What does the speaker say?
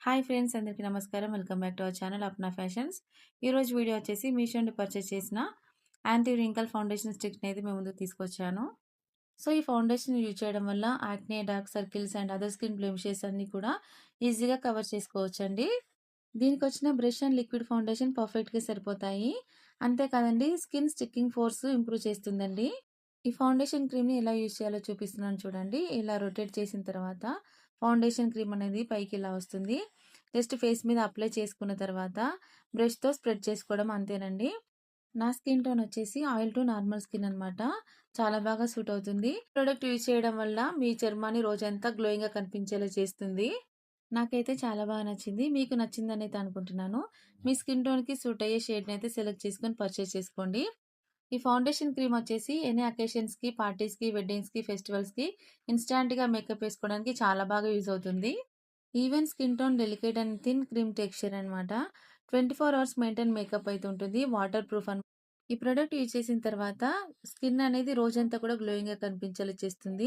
Hi friends, అందరికీ నమస్కారం. Welcome back to our channel Apna Fashions. ఈరోజు వీడియో వచ్చేసి మీషో నుండి పర్చేస్ చేసిన యాంటీ రింకల్ ఫౌండేషన్ స్టిక్‌ని అయితే మీ ముందుకు తీసుకొచ్చాను. సో, ఈ ఫౌండేషన్ యూజ్ చేయడం వల్ల acne, dark circles and other skin blemishes అన్నీ కూడా ఈజీగా కవర్ చేసుకోవచ్చండి. దీనికొచ్చిన బ్రష్ అండ్ లిక్విడ్ ఫౌండేషన్ పర్ఫెక్ట్‌గా సరిపోతాయి. అంతేకాదండి, స్కిన్ స్టిక్కింగ్ ఫోర్స్ ఇంప్రూవ్ చేస్తుందండి. ఈ ఫౌండేషన్ క్రీమ్‌ని ఎలా యూజ్ చేయాలో చూపిస్తున్నాను చూడండి. ఇలా రొటేట్ చేసిన తర్వాత ఫౌండేషన్ క్రీమ్ అనేది పైకి ఇలా వస్తుంది. జస్ట్ ఫేస్ మీద అప్లై చేసుకున్న తర్వాత బ్రష్‌తో స్ప్రెడ్ చేసుకోవడం అంతేనండి. నా స్కిన్ టోన్ వచ్చేసి ఆయిల్ టు నార్మల్ స్కిన్ అనమాట. చాలా బాగా సూట్ అవుతుంది. ప్రొడక్ట్ యూజ్ చేయడం వల్ల మీ చర్మాన్ని రోజంతా గ్లోయింగ్‌గా కనిపించేలా చేస్తుంది. నాకైతే చాలా బాగా నచ్చింది. మీకు నచ్చిందనైతే అనుకుంటున్నాను. మీ స్కిన్ టోన్‌కి సూట్ అయ్యే షేడ్‌ని అయితే సెలెక్ట్ చేసుకొని పర్చేస్ చేసుకోండి. ఈ ఫౌండేషన్ క్రీమ్ వచ్చేసి ఎనీ అకేషన్స్‌కి, పార్టీస్‌కి, వెడ్డింగ్స్‌కి, ఫెస్టివల్స్‌కి ఇన్‌స్టాంట్‌గా మేకప్ ఏసుకోవడానికి చాలా బాగా యూజ్ అవుతుంది. Even skin tone delicate and thin cream texture అనమాట. 24 అవర్స్ మెయింటైన్ మేకప్ అయితే ఉంటుంది. వాటర్ ప్రూఫ్ ఈ ప్రొడక్ట్ యూజ్ చేసిన తర్వాత స్కిన్ అనేది రోజంతా కూడా గ్లోయింగ్‌గా కనిపించేలా చేస్తుంది.